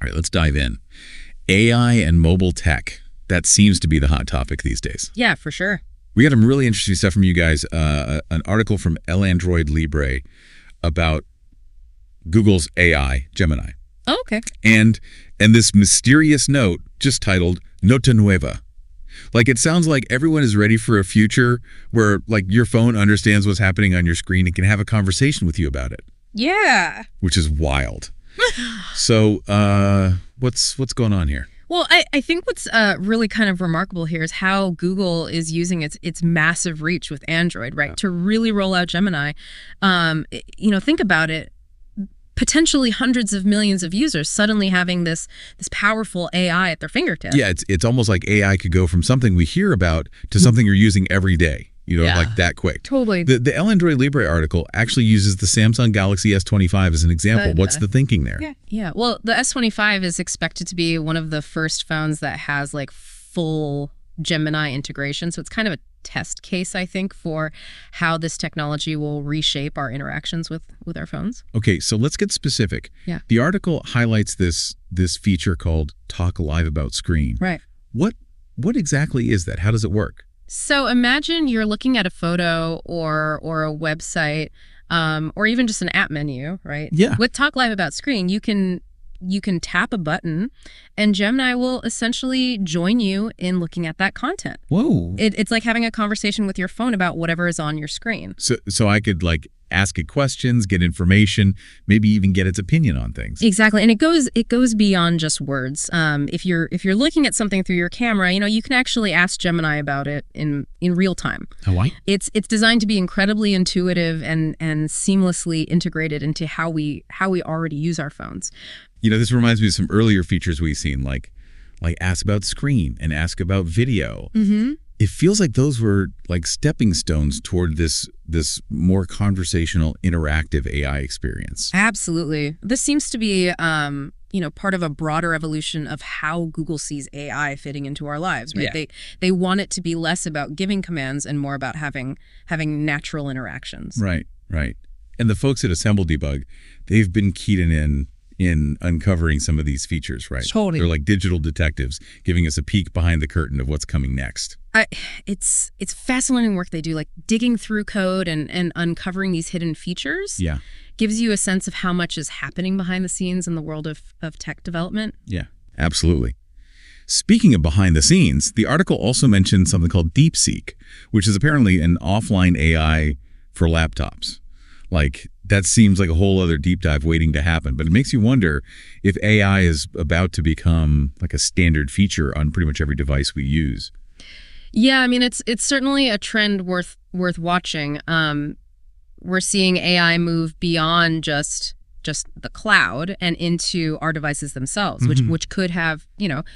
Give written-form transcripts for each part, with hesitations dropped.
All right, let's dive in. AI and mobile tech. That seems to be the hot topic these days. Yeah, for sure. We got some really interesting stuff from you guys. An article from El Android Libre about Google's AI, Gemini. Oh, okay. And this mysterious note just titled Nota Nueva. Like, it sounds like everyone is ready for a future where, like, your phone understands what's happening on your screen and can have a conversation with you about it. Yeah. Which is wild. So, what's going on here? Well, I think what's really kind of remarkable here is how Google is using its massive reach with Android, right, to really roll out Gemini. Think about it. Potentially hundreds of millions of users suddenly having this powerful AI at their fingertips. Yeah, it's almost like AI could go from something we hear about to something you're using every day. Like that quick. Totally. The El Android Libre article actually uses the Samsung Galaxy S25 as an example. What's the thinking there? Yeah. Well, the S25 is expected to be one of the first phones that has like full Gemini integration. So it's kind of a test case, I think, for how this technology will reshape our interactions with our phones. Okay, so let's get specific. Yeah. The article highlights this feature called Talk Live About Screen. Right. What exactly is that? How does it work? So imagine you're looking at a photo or a website, or even just an app menu, right? Yeah. With Talk Live About Screen, you can tap a button and Gemini will essentially join you in looking at that content. Whoa. It's like having a conversation with your phone about whatever is on your screen. So I could like ask it questions, get information, maybe even get its opinion on things. Exactly. And it goes beyond just words. If you're looking at something through your camera, you can actually ask Gemini about it in real time. Oh, why? It's designed to be incredibly intuitive and seamlessly integrated into how we already use our phones. This reminds me of some earlier features we've seen, like ask about screen and ask about video. Mm-hmm. It feels like those were like stepping stones toward this more conversational, interactive AI experience. Absolutely. This seems to be, part of a broader evolution of how Google sees AI fitting into our lives, right? Yeah. They want it to be less about giving commands and more about having natural interactions. Right. And the folks at Assemble Debug, they've been keyed in uncovering some of these features, right? Totally. They're like digital detectives giving us a peek behind the curtain of what's coming next. It's fascinating work they do, like digging through code and uncovering these hidden features. Yeah. Gives you a sense of how much is happening behind the scenes in the world of tech development. Yeah, absolutely. Speaking of behind the scenes, the article also mentioned something called DeepSeek, which is apparently an offline AI for laptops. Like, that seems like a whole other deep dive waiting to happen. But it makes you wonder if AI is about to become like a standard feature on pretty much every device we use. Yeah, I mean, it's certainly a trend worth watching. We're seeing AI move beyond just the cloud and into our devices themselves, which could have,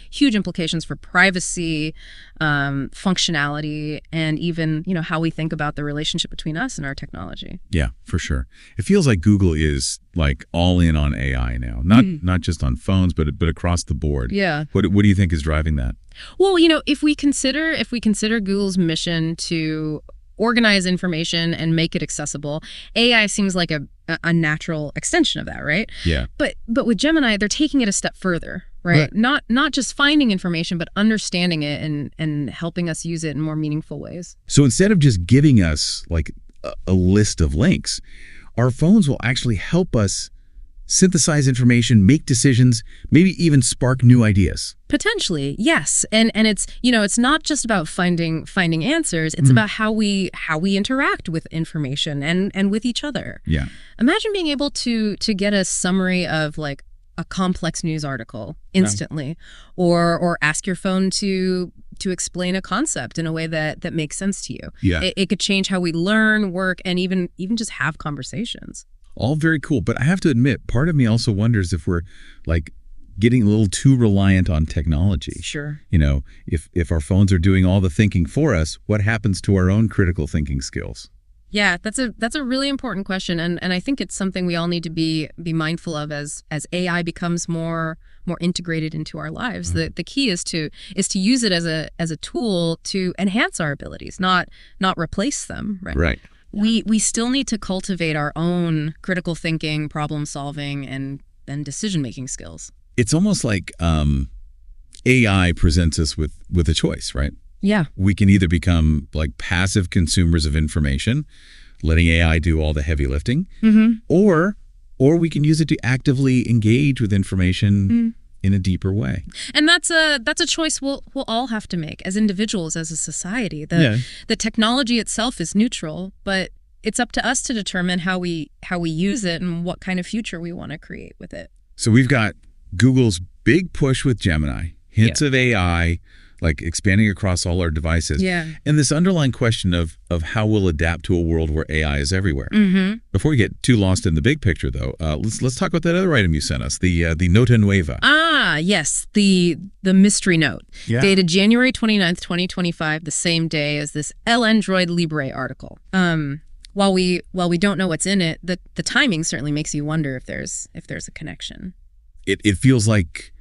huge implications for privacy, functionality, and even, how we think about the relationship between us and our technology. Yeah, for sure. It feels like Google is like all in on AI now, not just on phones, but across the board. Yeah. What do you think is driving that? Well, if we consider Google's mission to organize information and make it accessible, AI seems like a natural extension of that, right? Yeah. But with Gemini, they're taking it a step further, right? Not just finding information, but understanding it and helping us use it in more meaningful ways. So instead of just giving us like a list of links, our phones will actually help us synthesize information, make decisions, maybe even spark new ideas. Potentially, yes. And it's, it's not just about finding answers. It's about how we interact with information and with each other. Yeah. Imagine being able to get a summary of like a complex news article instantly, or ask your phone to explain a concept in a way that makes sense to you. Yeah. It could change how we learn, work, and even just have conversations. All very cool. But I have to admit, part of me also wonders if we're like getting a little too reliant on technology. Sure. If our phones are doing all the thinking for us, what happens to our own critical thinking skills? Yeah, that's a really important question, and I think it's something we all need to be mindful of as AI becomes more integrated into our lives. The key is to use it as a tool to enhance our abilities, not replace them. Right. We still need to cultivate our own critical thinking, problem solving, and decision making skills. It's almost like AI presents us with a choice, right? Yeah. We can either become like passive consumers of information, letting AI do all the heavy lifting, or we can use it to actively engage with information in a deeper way. And that's a choice we'll all have to make as individuals, as a society. The technology itself is neutral, but it's up to us to determine how we use it and what kind of future we want to create with it. So we've got Google's big push with Gemini, hints of AI, like expanding across all our devices. Yeah. And this underlying question of how we'll adapt to a world where AI is everywhere. Before we get too lost in the big picture, though, let's talk about that other item you sent us, the Nota Nueva. Ah, yes, the mystery note, dated January 29th, 2025, the same day as this El Android Libre article. While we don't know what's in it, the timing certainly makes you wonder if there's a connection. It feels like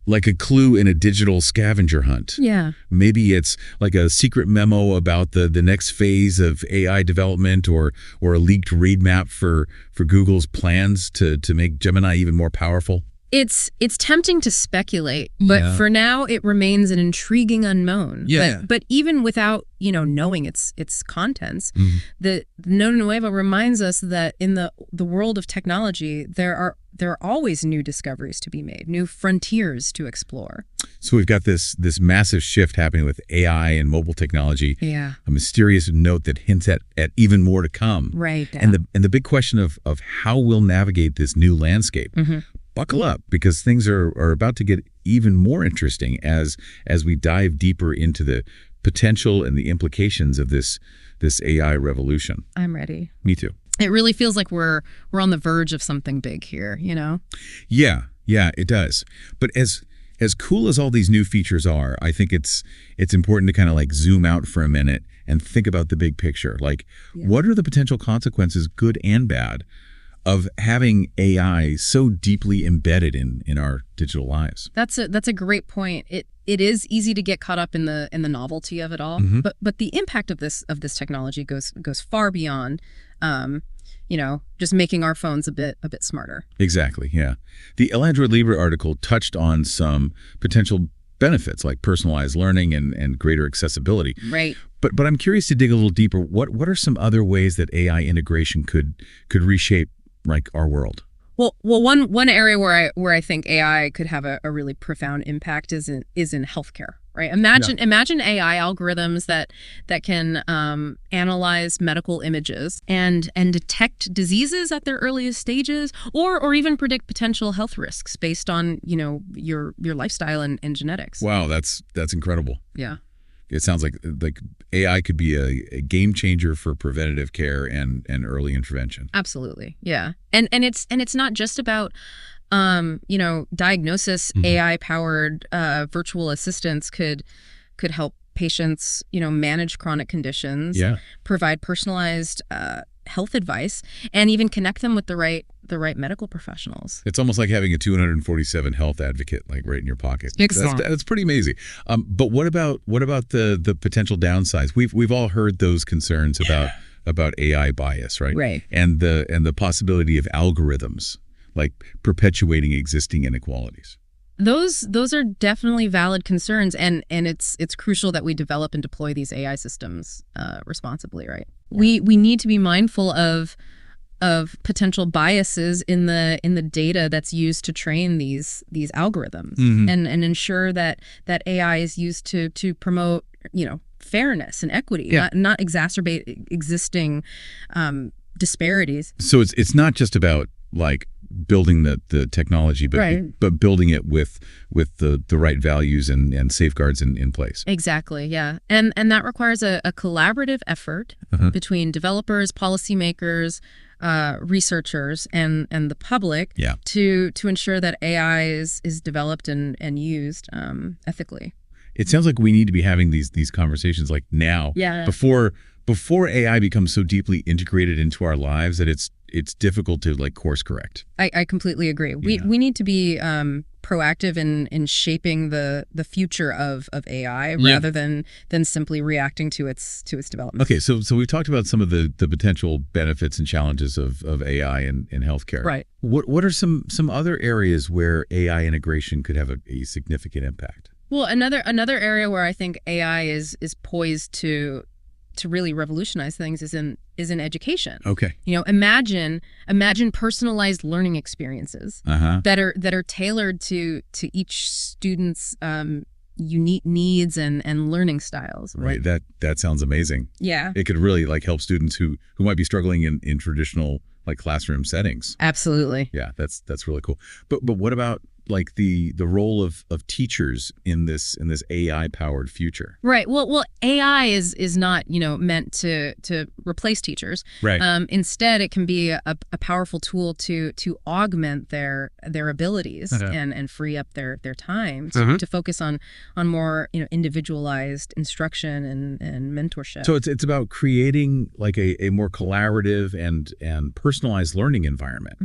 a clue in a digital scavenger hunt. Yeah. Maybe it's like a secret memo about the next phase of AI development, or a leaked roadmap for Google's plans to make Gemini even more powerful. It's tempting to speculate, but for now it remains an intriguing unknown. Yeah. But even without knowing its contents, the Nota Nueva reminds us that in the world of technology, there are always new discoveries to be made, new frontiers to explore. So we've got this massive shift happening with AI and mobile technology. Yeah. A mysterious note that hints at even more to come. Right. And the big question of how we'll navigate this new landscape. Buckle up, because things are about to get even more interesting as we dive deeper into the potential and the implications of this AI revolution. I'm ready. Me too. It really feels like we're on the verge of something big here, Yeah, it does. But as cool as all these new features are, I think it's important to kind of like zoom out for a minute and think about the big picture. Like, what are the potential consequences, good and bad, of having AI so deeply embedded in our digital lives? That's a great point. It is easy to get caught up in the novelty of it all, but the impact of this technology goes far beyond just making our phones a bit smarter. Exactly. Yeah. The El Android Libre article touched on some potential benefits like personalized learning and greater accessibility. Right. But I'm curious to dig a little deeper. What are some other ways that AI integration could reshape like our world? Well, one area where I think AI could have a really profound impact is in healthcare. Right. Imagine AI algorithms that can analyze medical images and detect diseases at their earliest stages, or even predict potential health risks based on your lifestyle and genetics. Wow, that's incredible. Yeah. It sounds like AI could be a game changer for preventative care and early intervention. Absolutely. Yeah. And it's not just about diagnosis. AI-powered virtual assistants could help patients, manage chronic conditions, provide personalized health advice, and even connect them with the right medical professionals. It's almost like having a 247 health advocate like right in your pocket. That's pretty amazing. But what about the potential downsides? We've all heard those concerns about AI bias, right? Right. And the possibility of algorithms like perpetuating existing inequalities. Those are definitely valid concerns, and it's crucial that we develop and deploy these AI systems responsibly, right? We need to be mindful of potential biases in the data that's used to train these algorithms, and ensure that AI is used to promote fairness and equity, not exacerbate existing disparities. So it's not just about like building the technology, but building it with the right values and safeguards in place. Exactly, yeah. And that requires a collaborative effort between developers, policymakers, researchers, and the public to ensure that AI is developed and used ethically. It sounds like we need to be having these conversations like now, before AI becomes so deeply integrated into our lives that it's difficult to like course correct. I completely agree. We need to be proactive in shaping the future of AI rather than simply reacting to its development. Okay, so we've talked about some of the potential benefits and challenges of AI in healthcare. Right. What are some other areas where AI integration could have a significant impact? Well, another area where I think AI is poised to really revolutionize things is in education. Okay. Imagine personalized learning experiences that are tailored to each student's unique needs and learning styles. Right. That sounds amazing. Yeah. It could really help students who might be struggling in traditional classroom settings. Absolutely. Yeah, that's really cool. But what about the role of teachers in this AI powered future? Right. Well, AI is not meant to replace teachers. Right. Instead, it can be a powerful tool to augment their abilities and free up their time to focus on more individualized instruction and mentorship. So it's about creating a more collaborative and personalized learning environment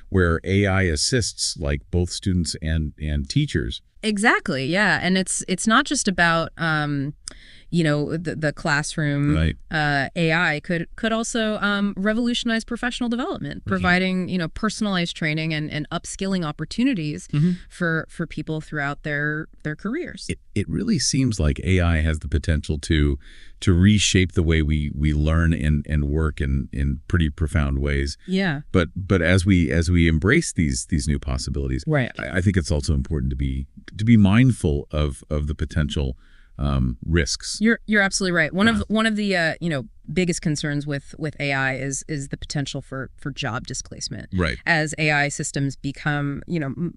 where AI assists both students and teachers. Exactly. Yeah. And it's not just about the classroom. Right. AI could also revolutionize professional development, providing personalized training and upskilling opportunities for people throughout their careers. It really seems like AI has the potential to reshape the way we learn and work in pretty profound ways. Yeah. But as we embrace these new possibilities, right, I think it's also important to be mindful of the potential risks. You're absolutely right. One of the biggest concerns with AI is the potential for job displacement. Right. As AI systems become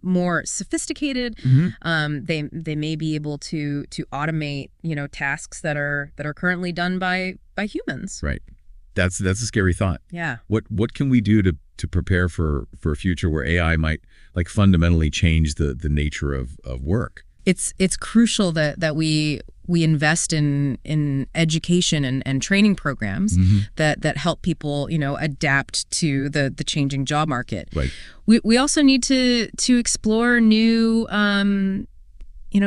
more sophisticated, they may be able to automate tasks that are currently done by humans. Right. That's a scary thought. Yeah. What can we do to prepare for a future where AI might fundamentally change the nature of work? It's crucial that we invest in education and training programs that help people adapt to the changing job market. Right. We also need to explore new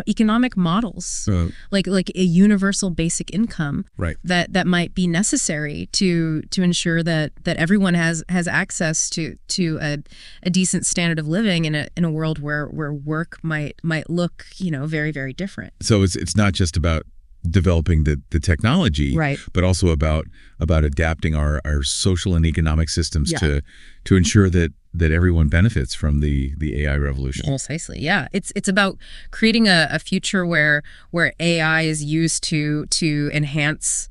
economic models, like a universal basic income, right, that might be necessary to ensure that everyone has access to a decent standard of living in a world where work might look very, very different. So it's not just about developing the technology, right, but also about adapting our social and economic systems to ensure that everyone benefits from the AI revolution. Precisely, yeah. It's about creating a future where AI is used to enhance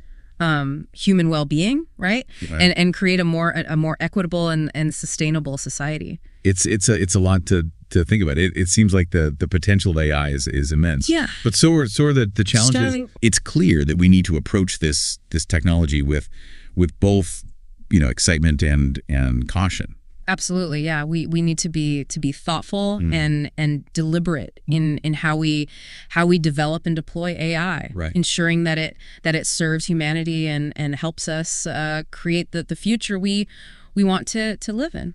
human well-being, right? And create a more equitable and sustainable society. It's a lot to think about. It seems like the potential of AI is immense. Yeah. But so are the challenges. It's clear that we need to approach this technology with both excitement and caution. Absolutely, yeah. We need to be thoughtful and deliberate in how we develop and deploy AI, right, ensuring that it serves humanity and helps us create the future we want to live in.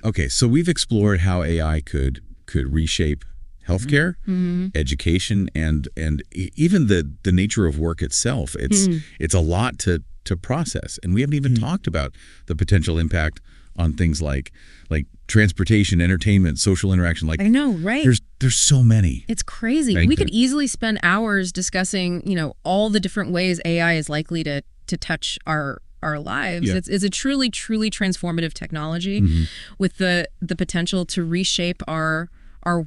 Okay, so we've explored how AI could reshape healthcare, education, and even the nature of work itself. It's a lot to process, and we haven't even talked about the potential impact on things like transportation, entertainment, social interaction. I know, right? There's so many. It's crazy. Right? We could easily spend hours discussing, all the different ways AI is likely to touch our lives. Yeah. It's a truly transformative technology with the potential to reshape our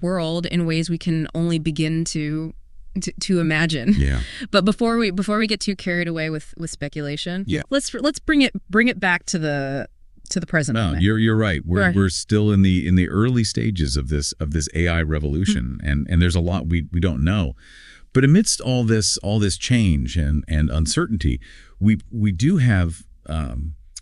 world in ways we can only begin to imagine. Yeah. But before we get too carried away with speculation, let's bring it back to the present moment. You're right. We're still in the early stages of this AI revolution, and there's a lot we don't know. But amidst all this change and uncertainty, we do have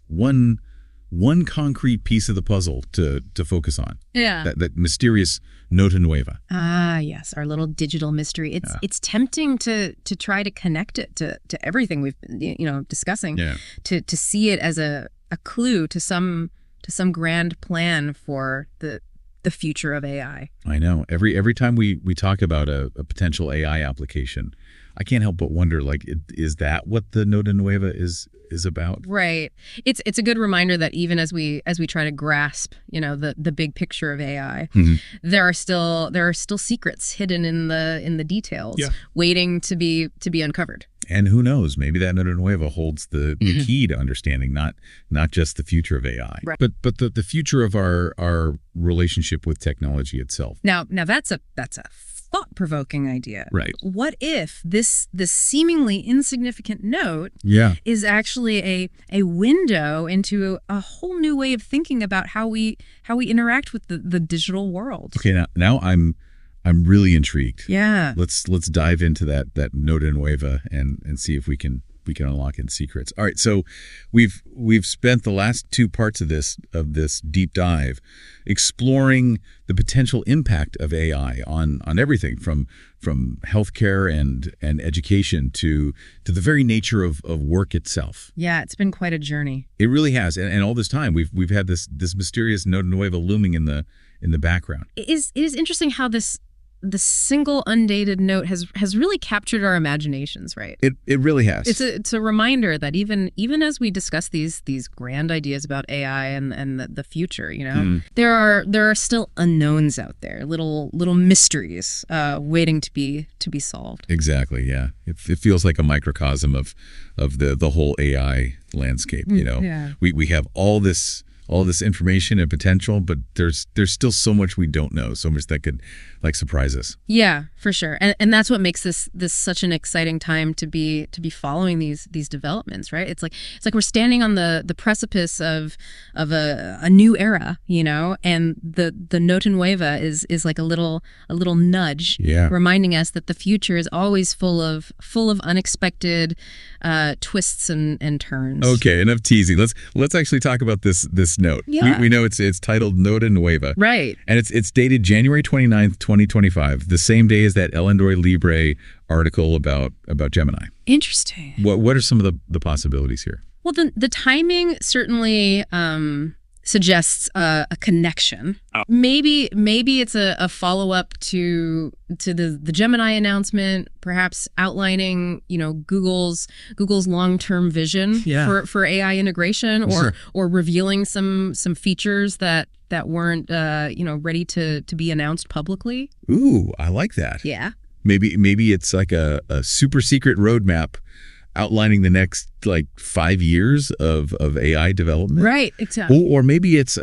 one concrete piece of the puzzle to focus on. Yeah. That mysterious nota nueva. Ah, yes, our little digital mystery. It's tempting to try to connect it to everything we've been discussing. Yeah. To see it as a clue to some grand plan for the the future of AI. I know. Every time we talk about a potential AI application, I can't help but wonder, like, is that what the Nota Nueva is about? Right. It's a good reminder that even as we try to grasp, the big picture of AI, there are still secrets hidden in the details, waiting to be uncovered. And who knows? Maybe that Nota Nueva holds the key to understanding not just the future of AI, right, but the future of our relationship with technology itself. Now that's a thought-provoking idea. Right. What if this seemingly insignificant note is actually a window into a whole new way of thinking about how we interact with the digital world? Okay, now I'm really intrigued. Yeah. Let's dive into that Nota Nueva and see if we can unlock in secrets. All right, so we've spent the last two parts of this deep dive exploring the potential impact of AI on everything from healthcare and education to the very nature of work itself. Yeah, it's been quite a journey. It really has, and all this time we've had this mysterious Nota Nueva looming in the background. It is interesting how the single undated note has really captured our imaginations, right? It really has. It's a reminder that even as we discuss these grand ideas about AI and the future, there are still unknowns out there, little mysteries waiting to be solved. Exactly. Yeah. It feels like a microcosm of the whole AI landscape. We have all this information and potential, but there's still so much we don't know, so much that could surprise us. Yeah, for sure. And that's what makes this such an exciting time to be following these developments, right? It's like we're standing on the precipice of a new era, and the Nota Nueva is like a little nudge, reminding us that the future is always full of unexpected twists and turns. Okay, enough teasing. Let's actually talk about this note. Yeah. We know it's titled Nota Nueva. Right. And it's dated January 29th, 2025, the same day as that Elendor Libre article about Gemini. Interesting. What are some of the possibilities here? Well, the timing certainly suggests a connection. Oh. Maybe it's a follow-up to the Gemini announcement, perhaps outlining Google's long-term vision for AI integration, or revealing some features that weren't ready to be announced publicly. Ooh, I like that. Yeah. Maybe it's like a super secret roadmap outlining the next 5 years of AI development. Right, exactly. Or maybe it's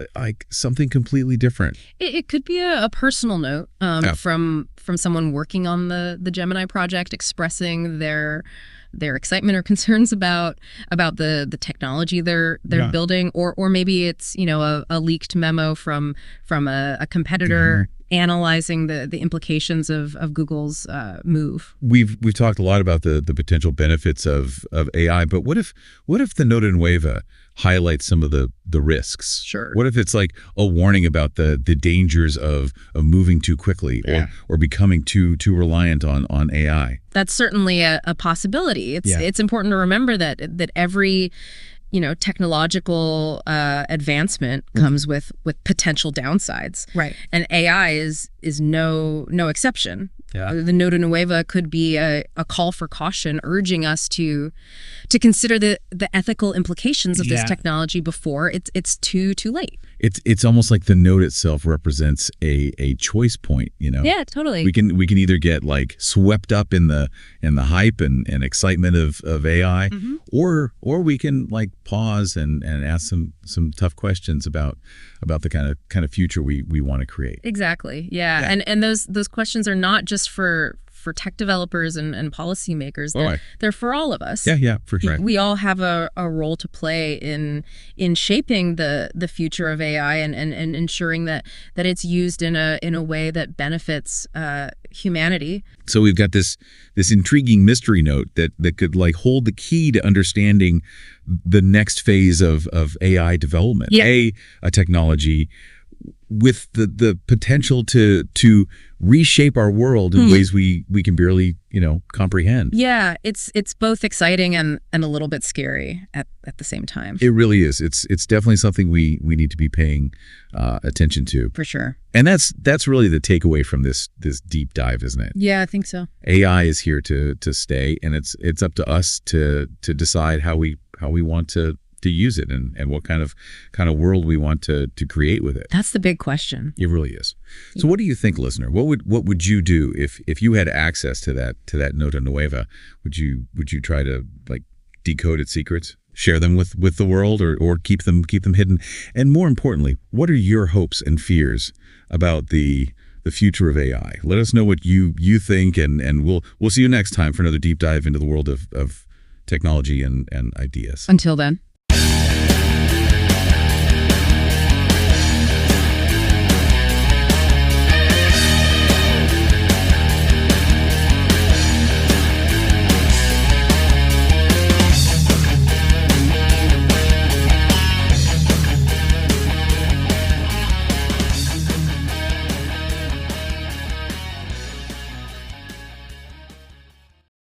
something completely different. It could be a personal note from someone working on the Gemini project, expressing their excitement or concerns about the technology they're building, or maybe it's a leaked memo from a competitor analyzing the implications of Google's move. We've talked a lot about the potential benefits of AI, but what if the Nota Nueva highlights some of the risks? Sure. What if it's like a warning about the dangers of moving too quickly or becoming too reliant on AI? That's certainly a possibility. It's important to remember that every technological advancement comes with potential downsides. Right. And AI is no exception. Yeah. The Nota Nueva could be a call for caution, urging us to consider the ethical implications of this technology before it's too late. It's almost like the note itself represents a choice point, Yeah, totally. We can either get swept up in the hype and excitement of AI, or we can pause and ask some tough questions about the kind of future we want to create. Exactly. Yeah. And those questions are not just for tech developers and policymakers. They're for all of us. Yeah, for sure. We all have a role to play in shaping the future of AI and ensuring that it's used in a way that benefits humanity. So we've got this intriguing mystery note that could hold the key to understanding the next phase of AI development. Yeah. A technology with the potential to reshape our world in ways we can barely, comprehend. Yeah, it's both exciting and a little bit scary at the same time. It really is. It's definitely something we need to be paying attention to. For sure. And that's really the takeaway from this deep dive, isn't it? Yeah, I think so. AI is here to stay, and it's up to us to decide how we want to use it and what kind of world we want to create with it. That's the big question. It really is. So what do you think, listener? What would you do if you had access to that Nota Nueva? Would you try to decode its secrets, share them with the world, or keep them hidden? And more importantly, what are your hopes and fears about the future of AI? Let us know what you think, and we'll see you next time for another deep dive into the world of technology and ideas. Until then.